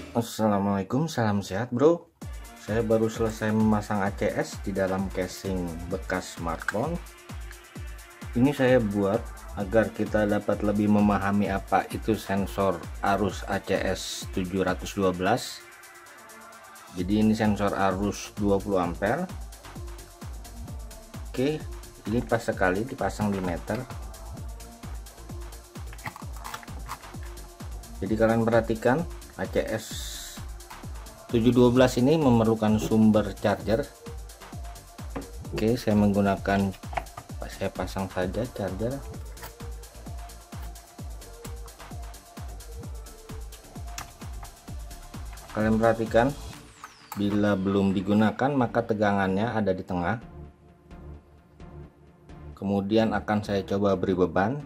Assalamualaikum, salam sehat bro. Saya baru selesai memasang ACS di dalam casing bekas smartphone. Ini saya buat agar kita dapat lebih memahami apa itu sensor arus ACS 712. Jadi ini sensor arus 20 ampere. Oke, ini pas sekali dipasang di meter. Jadi kalian perhatikan, ACS 712 ini memerlukan sumber charger. Oke, saya pasang saja charger. Kalian perhatikan, bila belum digunakan maka tegangannya ada di tengah. Kemudian akan saya coba beri beban.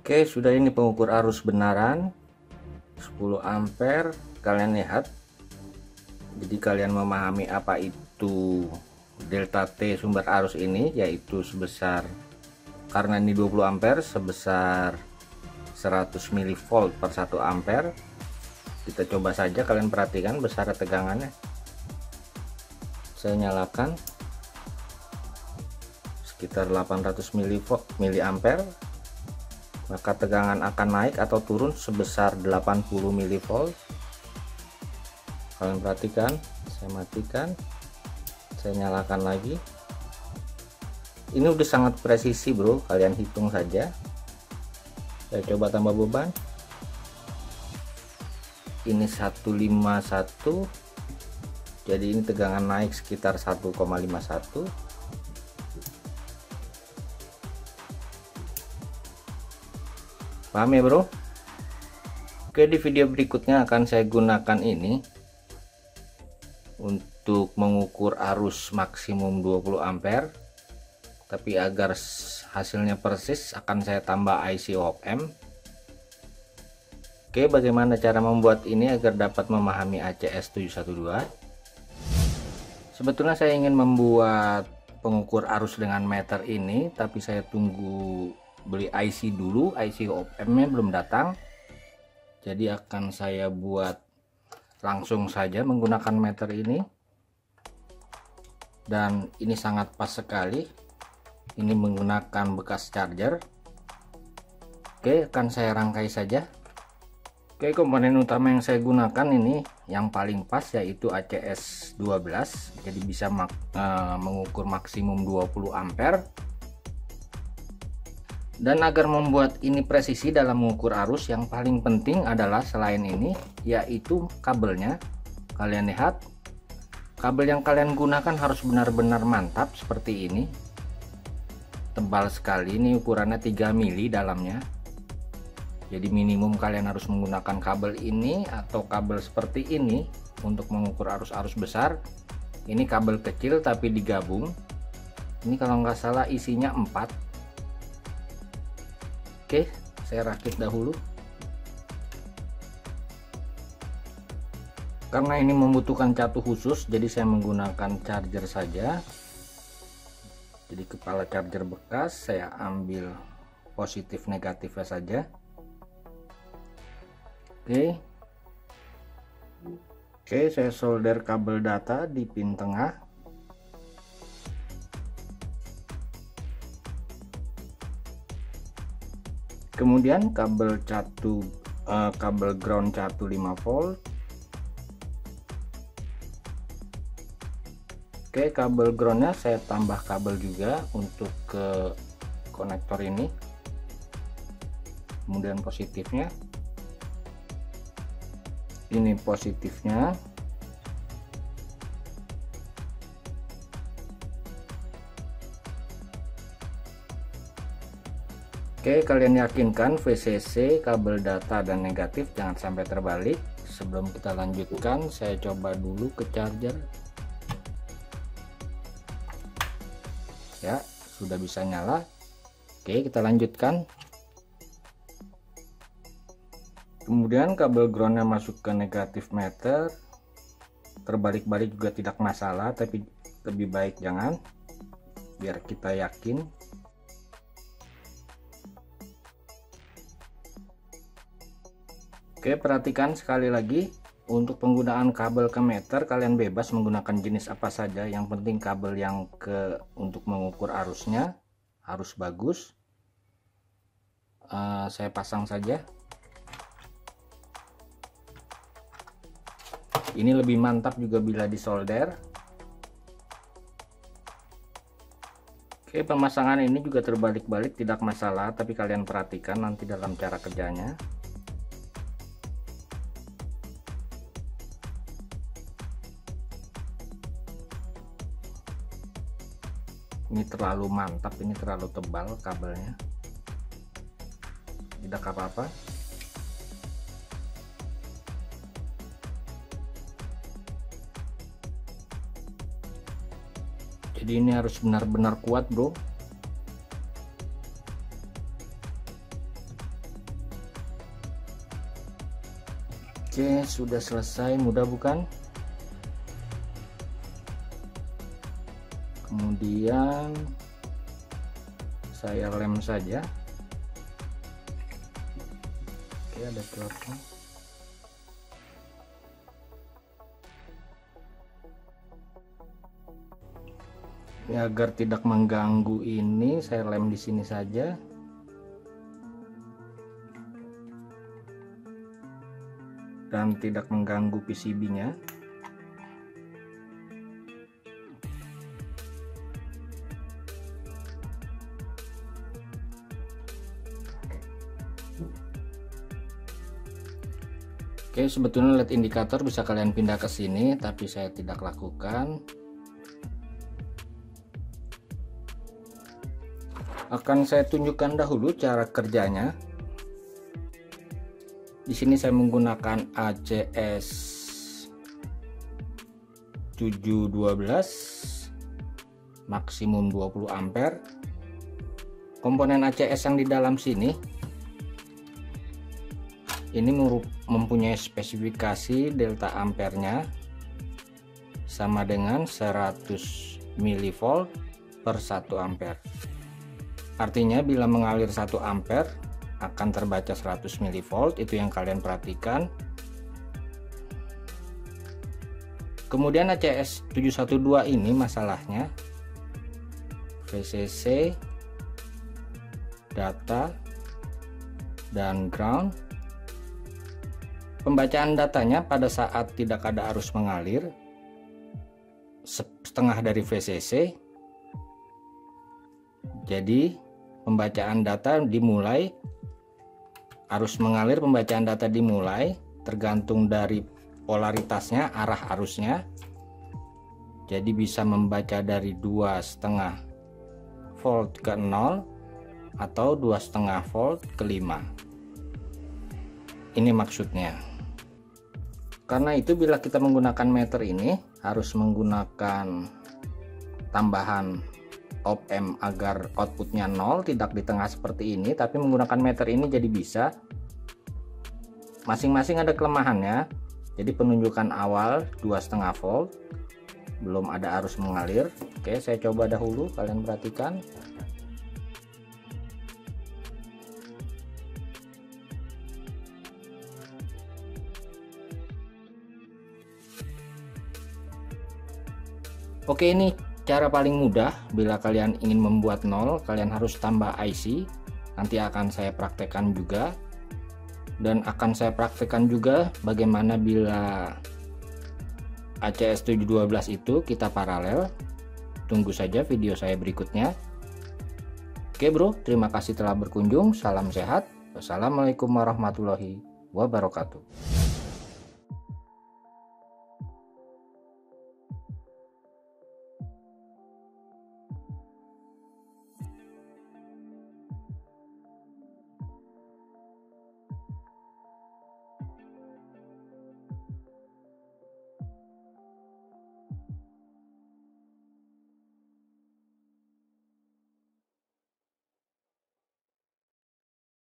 Oke, sudah ini pengukur arus benaran 10 ampere. Kalian lihat, jadi kalian memahami apa itu delta T sumber arus ini, yaitu sebesar, karena ini 20 ampere, sebesar 100 mV per 1 ampere. Kita coba saja, kalian perhatikan besar tegangannya. Saya nyalakan sekitar 800 mA, maka tegangan akan naik atau turun sebesar 80 mV. Kalian perhatikan, saya matikan, saya nyalakan lagi. Ini udah sangat presisi bro, kalian hitung saja. Saya coba tambah beban, ini 151, jadi ini tegangan naik sekitar 1,51. Paham ya bro? Oke, di video berikutnya akan saya gunakan ini untuk mengukur arus maksimum 20 ampere, tapi agar hasilnya persis akan saya tambah IC op-amp. Oke, bagaimana cara membuat ini agar dapat memahami ACS 712? Sebetulnya saya ingin membuat pengukur arus dengan meter ini, tapi saya tunggu beli IC dulu, IC op-amp-nya belum datang. Jadi akan saya buat langsung saja menggunakan meter ini. Dan ini sangat pas sekali. Ini menggunakan bekas charger. Oke, akan saya rangkai saja. Oke, komponen utama yang saya gunakan ini yang paling pas, yaitu ACS 12. Jadi bisa mengukur maksimum 20 ampere. Dan agar membuat ini presisi dalam mengukur arus, yang paling penting adalah selain ini, yaitu kabelnya. Kalian lihat, kabel yang kalian gunakan harus benar-benar mantap seperti ini. Tebal sekali, ini ukurannya 3 mili dalamnya. Jadi minimum kalian harus menggunakan kabel ini atau kabel seperti ini untuk mengukur arus-arus besar. Ini kabel kecil tapi digabung. Ini kalau nggak salah isinya 4. Oke, saya rakit dahulu. Karena ini membutuhkan catu khusus, jadi saya menggunakan charger saja. Jadi kepala charger bekas saya ambil positif negatifnya saja. Oke, saya solder kabel data di pin tengah. Kemudian kabel ground catu 5 volt. Oke, kabel groundnya saya tambah kabel juga untuk ke konektor ini. Kemudian positifnya, ini positifnya. Oke, kalian yakinkan VCC, kabel data dan negatif jangan sampai terbalik. Sebelum kita lanjutkan, saya coba dulu ke charger. Ya, sudah bisa nyala. Oke, kita lanjutkan. Kemudian kabel groundnya masuk ke negatif meter. Terbalik-balik juga tidak masalah, tapi lebih baik jangan, biar kita yakin. Oke, perhatikan sekali lagi, untuk penggunaan kabel ke meter kalian bebas menggunakan jenis apa saja, yang penting kabel yang untuk mengukur arusnya harus bagus. Saya pasang saja. Ini lebih mantap juga bila disolder. Oke, pemasangan ini juga terbalik-balik tidak masalah, tapi kalian perhatikan nanti dalam cara kerjanya. Ini terlalu mantap, ini terlalu tebal kabelnya. Tidak apa-apa. Jadi ini harus benar-benar kuat, bro. Oke, sudah selesai, mudah bukan? Kemudian saya lem saja. Oke, ada telurnya. Ya, agar tidak mengganggu ini, saya lem di sini saja. Dan tidak mengganggu PCB-nya. Oke, sebetulnya LED indikator bisa kalian pindah ke sini, tapi saya tidak lakukan. Akan saya tunjukkan dahulu cara kerjanya. Di sini saya menggunakan ACS 712 maksimum 20 ampere. Komponen ACS yang di dalam sini ini mempunyai spesifikasi delta ampernya sama dengan 100 mV per 1 ampere. Artinya bila mengalir 1 ampere akan terbaca 100 mV, itu yang kalian perhatikan. Kemudian ACS 712 ini masalahnya VCC, data, dan ground. Pembacaan datanya pada saat tidak ada arus mengalir setengah dari VCC. Jadi pembacaan data dimulai, arus mengalir, pembacaan data dimulai tergantung dari polaritasnya, arah arusnya. Jadi bisa membaca dari 2,5 volt ke 0 atau 2,5 volt ke 5. Ini maksudnya. Karena itu bila kita menggunakan meter ini harus menggunakan tambahan op amp agar outputnya 0, tidak di tengah seperti ini, tapi menggunakan meter ini jadi bisa. Masing-masing ada kelemahannya. Jadi penunjukan awal 2,5 volt, belum ada arus mengalir. Oke, saya coba dahulu, kalian perhatikan. Oke, ini cara paling mudah. Bila kalian ingin membuat 0, kalian harus tambah IC. Nanti akan saya praktekkan juga. Dan akan saya praktekkan juga bagaimana bila ACS 712 itu kita paralel. Tunggu saja video saya berikutnya. Oke bro, terima kasih telah berkunjung. Salam sehat. Wassalamualaikum warahmatullahi wabarakatuh.